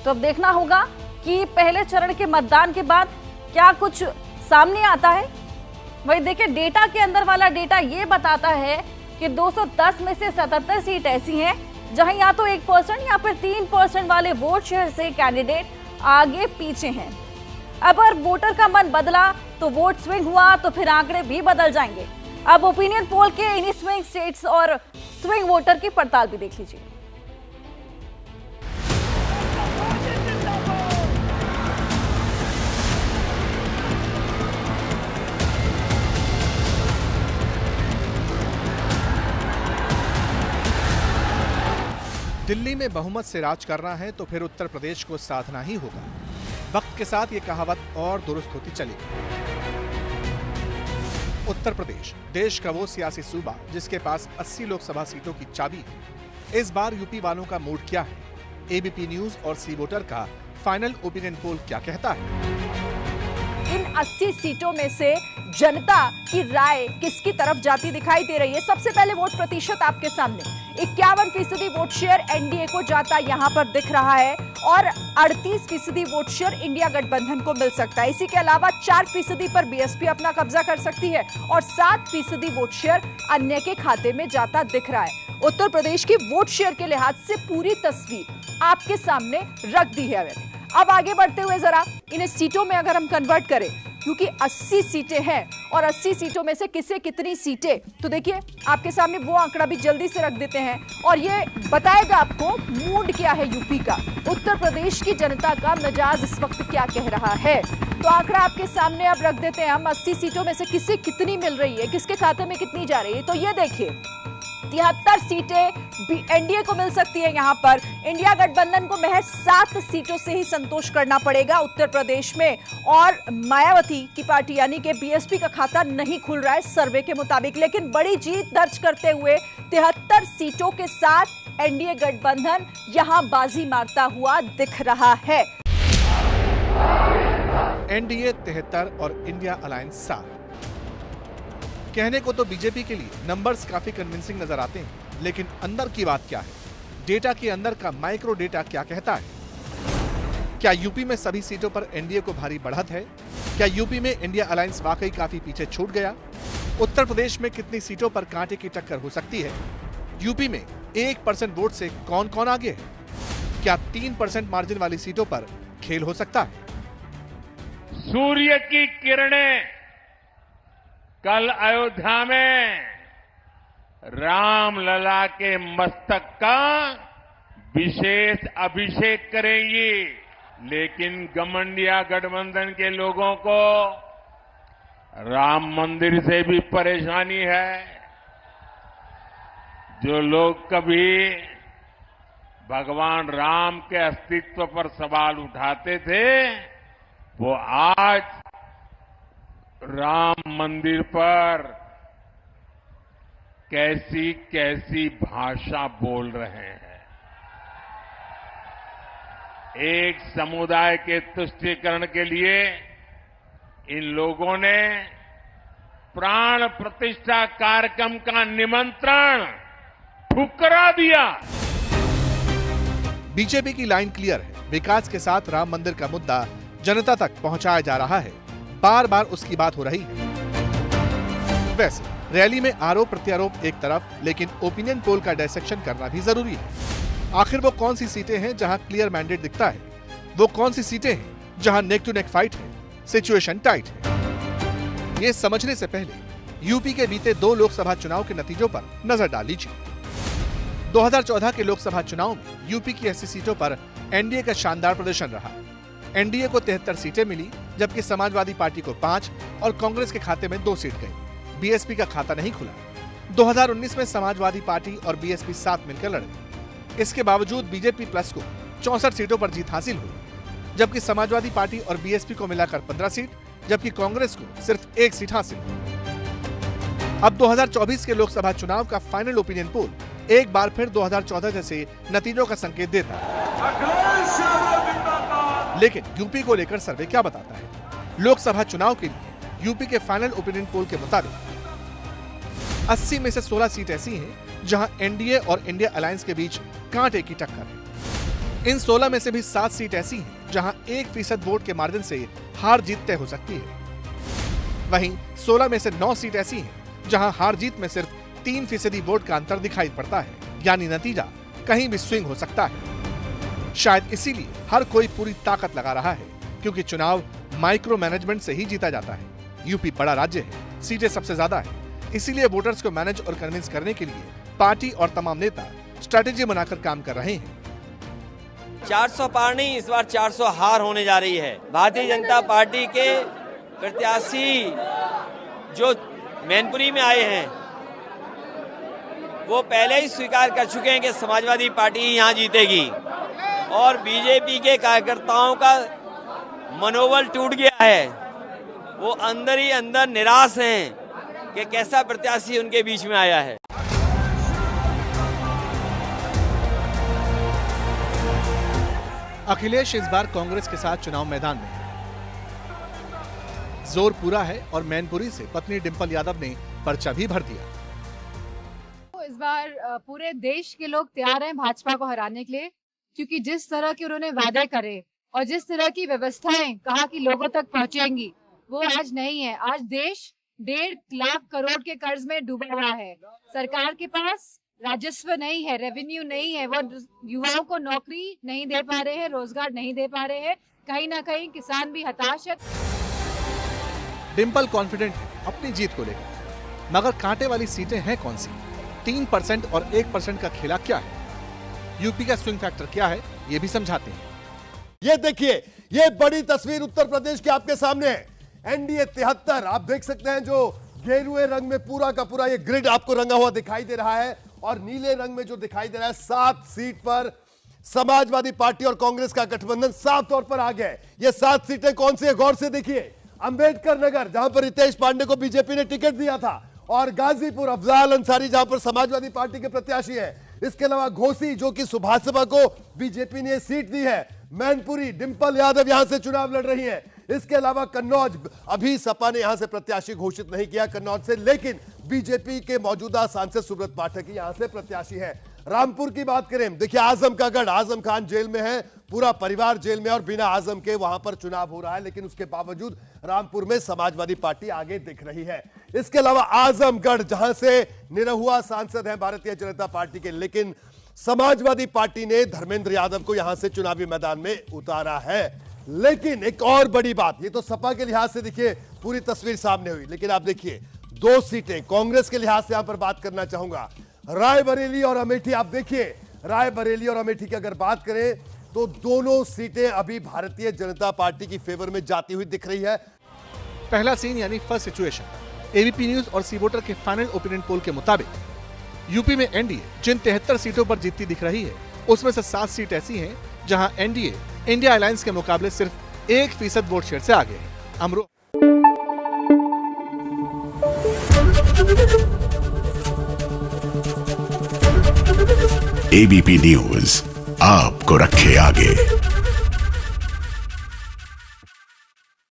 तो अब देखना होगा कि पहले चरण के मतदान के बाद क्या कुछ सामने आता है। वही देखिए, डेटा के अंदर वाला डेटा ये बताता है कि 210 में से 77 सीट ऐसी हैं जहां या तो 1% या फिर 3% वाले वोट शेयर से कैंडिडेट आगे पीछे हैं। अब अगर वोटर का मन बदला तो वोट स्विंग हुआ तो फिर आंकड़े भी बदल जाएंगे। अब ओपिनियन पोल के इन्हीं स्विंग स्टेट्स और स्विंग वोटर की पड़ताल भी देख लीजिए। दिल्ली में बहुमत से राज करना है तो फिर उत्तर प्रदेश को साधना ही होगा। वक्त के साथ ये कहावत और दुरुस्त होती चलेगी। उत्तर प्रदेश देश का वो सियासी सूबा जिसके पास 80 लोकसभा सीटों की चाबी है। इस बार यूपी वालों का मूड क्या है? एबीपी न्यूज और सी वोटर का फाइनल ओपिनियन पोल क्या कहता है? इन 80 सीटों में से जनता की राय किसकी तरफ जाती दिखाई दे रही है? सबसे पहले वोट प्रतिशत आपके सामने 51% वोट शेयर एनडीए को जाता यहां पर दिख रहा है और 38% वोट शेयर इंडिया गठबंधन को मिल सकता है। इसी के अलावा 4% पर बीएसपी अपना कब्जा कर सकती है और 7% वोट शेयर अन्य के खाते में जाता दिख रहा है। उत्तर प्रदेश की वोट शेयर के लिहाज से पूरी तस्वीर आपके सामने रख दी है। अब आगे बढ़ते हुए जरा इन्हें सीटों में अगर हम कन्वर्ट करें, क्योंकि 80 सीटें हैं और 80 सीटों में से किसे कितनी सीटें, तो देखिए आपके सामने वो आंकड़ा भी जल्दी से रख देते हैं और ये बताएगा आपको मूड क्या है यूपी का, उत्तर प्रदेश की जनता का मिजाज इस वक्त क्या कह रहा है। तो आंकड़ा आपके सामने अब रख देते हैं हम। 80 सीटों में से किसे कितनी मिल रही है, किसके खाते में कितनी जा रही है। तो ये देखिए 73 सीटें एनडीए को मिल सकती है। यहां पर इंडिया गठबंधन को महज 7 सीटों से ही संतोष करना पड़ेगा उत्तर प्रदेश में और मायावती की पार्टी यानी कि बीएसपी का खाता नहीं खुल रहा है सर्वे के मुताबिक। लेकिन बड़ी जीत दर्ज करते हुए 73 सीटों के साथ एनडीए गठबंधन यहां बाजी मारता हुआ दिख रहा है। एनडीए 73 और इंडिया अलायंस 7। कहने को तो बीजेपी के लिए नंबर्स काफी कन्विंसिंग नजर आते हैं, लेकिन अंदर की बात क्या है? डेटा के अंदर का माइक्रो डेटा क्या कहता है? क्या यूपी में सभी सीटों पर एनडीए को भारी बढ़त है? क्या यूपी में इंडिया अलायंस वाकई काफी पीछे छूट गया? उत्तर प्रदेश में कितनी सीटों पर कांटे की टक्कर हो सकती है? यूपी में 1% वोट से कौन कौन आगे है? क्या 3% मार्जिन वाली सीटों पर खेल हो सकता है? सूर्य की किरणें कल अयोध्या में रामलला के मस्तक का विशेष अभिषेक करेंगी, लेकिन गठबंधन गठबंधन के लोगों को राम मंदिर से भी परेशानी है। जो लोग कभी भगवान राम के अस्तित्व पर सवाल उठाते थे, वो आज राम मंदिर पर कैसी कैसी भाषा बोल रहे हैं। एक समुदाय के तुष्टीकरण के लिए इन लोगों ने प्राण प्रतिष्ठा कार्यक्रम का निमंत्रण ठुकरा दिया। बीजेपी की लाइन क्लियर है, विकास के साथ राम मंदिर का मुद्दा जनता तक पहुंचाया जा रहा है। बार बार उसकी बात हो रही है। वैसे रैली में आरोप प्रत्यारोप एक तरफ, लेकिन ओपिनियन पोल का डायसेक्शन करना भी जरूरी है। आखिर वो कौन सी सीटें हैं जहां क्लियर मैंडेट दिखता है? वो कौन सी सीटें हैं जहां नेक टू नेक फाइट है, सिचुएशन टाइट है? ये समझने से पहले यूपी के बीते 2 लोकसभा चुनाव के नतीजों पर नजर डाल लीजिए। 2014 के लोकसभा चुनाव में यूपी की 80 सीटों पर एनडीए का शानदार प्रदर्शन रहा। एनडीए को 73 सीटें मिली, जबकि समाजवादी पार्टी को 5 और कांग्रेस के खाते में 2 सीट गई। बीएसपी का खाता नहीं खुला। 2019 में समाजवादी पार्टी और बीएसपी साथ मिलकर लड़े। इसके बावजूद बीजेपी प्लस को 64 सीटों पर जीत हासिल हुई, जबकि समाजवादी पार्टी और बीएसपी को मिलाकर 15 सीट, जबकि कांग्रेस को सिर्फ 1 सीट हासिल हुई। अब 2024 के लोकसभा चुनाव का फाइनल ओपिनियन पोल एक बार फिर 2014 जैसे नतीजों का संकेत देता है। लेकिन यूपी को लेकर सर्वे क्या बताता है? लोकसभा चुनाव के लिए यूपी के फाइनल ओपिनियन पोल के मुताबिक 80 में से 16 सीट ऐसी हैं जहां एनडीए और इंडिया अलायंस के बीच कांटे की टक्कर है। इन 16 में से भी 7 सीट ऐसी हैं जहां 1% वोट के मार्जिन से हार जीत तय हो सकती है। वहीं 16 में से 9 सीट ऐसी हैं जहां हार जीत में सिर्फ 3% वोट का अंतर दिखाई पड़ता है, यानी नतीजा कहीं भी स्विंग हो सकता है। शायद इसीलिए हर कोई पूरी ताकत लगा रहा है, क्योंकि चुनाव माइक्रो मैनेजमेंट से ही जीता जाता है। यूपी बड़ा राज्य है, सीटें सबसे ज्यादा है, इसीलिए वोटर्स को मैनेज और कन्विंस करने के लिए पार्टी और तमाम नेता स्ट्रेटेजी बनाकर काम कर रहे हैं। 400 पार नहीं, इस बार 400 हार होने जा रही है। भारतीय जनता पार्टी के प्रत्याशी जो मैनपुरी में आए हैं वो पहले ही स्वीकार कर चुके हैं कि समाजवादी पार्टी ही यहाँ जीतेगी, और बीजेपी के कार्यकर्ताओं का मनोबल टूट गया है। वो अंदर ही अंदर निराश हैं कि कैसा प्रत्याशी उनके बीच में आया है। अखिलेश इस बार कांग्रेस के साथ चुनाव मैदान में है। जोर पूरा है और मैनपुरी से पत्नी डिंपल यादव ने पर्चा भी भर दिया। इस बार पूरे देश के लोग तैयार हैं भाजपा को हराने के लिए, क्योंकि जिस तरह के उन्होंने वादे करे और जिस तरह की व्यवस्थाएं कहा कि लोगों तक पहुंचेंगी, वो आज नहीं है। आज देश 1.5 लाख करोड़ के कर्ज में डूबा हुआ है। सरकार के पास राजस्व नहीं है, रेवेन्यू नहीं है, वो युवाओं को नौकरी नहीं दे पा रहे हैं, रोजगार नहीं दे पा रहे हैं। कहीं ना कहीं किसान भी हताश है। डिंपल कॉन्फिडेंट है अपनी जीत को लेकर, मगर कांटे वाली सीटें हैं कौन सी? 3% और 1% का खेला क्या है? यूपी का स्विंग फैक्टर क्या है, ये भी समझाते हैं। ये देखिए, ये बड़ी तस्वीर उत्तर प्रदेश की आपके सामने है। एनडीए 73 आप देख सकते हैं, जो गेरुए रंग में पूरा का पूरा ये ग्रिड आपको रंगा हुआ दिखाई दे रहा है, और नीले रंग में जो दिखाई दे रहा है 7 सीट पर समाजवादी पार्टी और कांग्रेस का गठबंधन साफ तौर पर आ गया है। ये 7 सीटें कौन सी है, गौर से देखिए। अंबेडकर नगर, जहां पर रितेश पांडे को बीजेपी ने टिकट दिया था, और गाजीपुर अफजाल अंसारी, जहां पर समाजवादी पार्टी के प्रत्याशी है। इसके अलावा घोसी, जो कि सुभाषपा को बीजेपी ने सीट दी है। मैनपुरी, डिंपल यादव यहां से चुनाव लड़ रही हैं। इसके अलावा कन्नौज, अभी सपा ने यहां से प्रत्याशी घोषित नहीं किया कन्नौज से, लेकिन बीजेपी के मौजूदा सांसद सुब्रत पाठक यहां से प्रत्याशी है। रामपुर की बात करें, देखिए आजम का गढ़, आजम खान जेल में है, पूरा परिवार जेल में, और बिना आजम के वहां पर चुनाव हो रहा है, लेकिन उसके बावजूद रामपुर में समाजवादी पार्टी आगे दिख रही है। इसके अलावा आजमगढ़, जहां से निरहुआ सांसद हैं भारतीय जनता पार्टी के, लेकिन समाजवादी पार्टी ने धर्मेंद्र यादव को यहां से चुनावी मैदान में उतारा है। लेकिन एक और बड़ी बात, ये तो सपा के लिहाज से देखिए पूरी तस्वीर सामने हुई, लेकिन आप देखिए 2 सीटें कांग्रेस के लिहाज से यहां पर बात करना चाहूंगा, रायबरेली और अमेठी। आप देखिए रायबरेली और अमेठी की अगर बात करें तो दोनों सीटें अभी भारतीय जनता पार्टी की फेवर में जाती हुई दिख रही है। पहला सीन यानी फर्स्ट सिचुएशन, एबीपी न्यूज और सी वोटर के फाइनल ओपिनियन पोल के मुताबिक यूपी में एनडीए जिन 73 सीटों पर जीतती दिख रही है, उसमें से 7 सीट ऐसी हैं जहां एनडीए इंडिया अलायंस के मुकाबले सिर्फ 1% वोट शेयर से आगे है। एबीपी न्यूज आपको रखे आगे।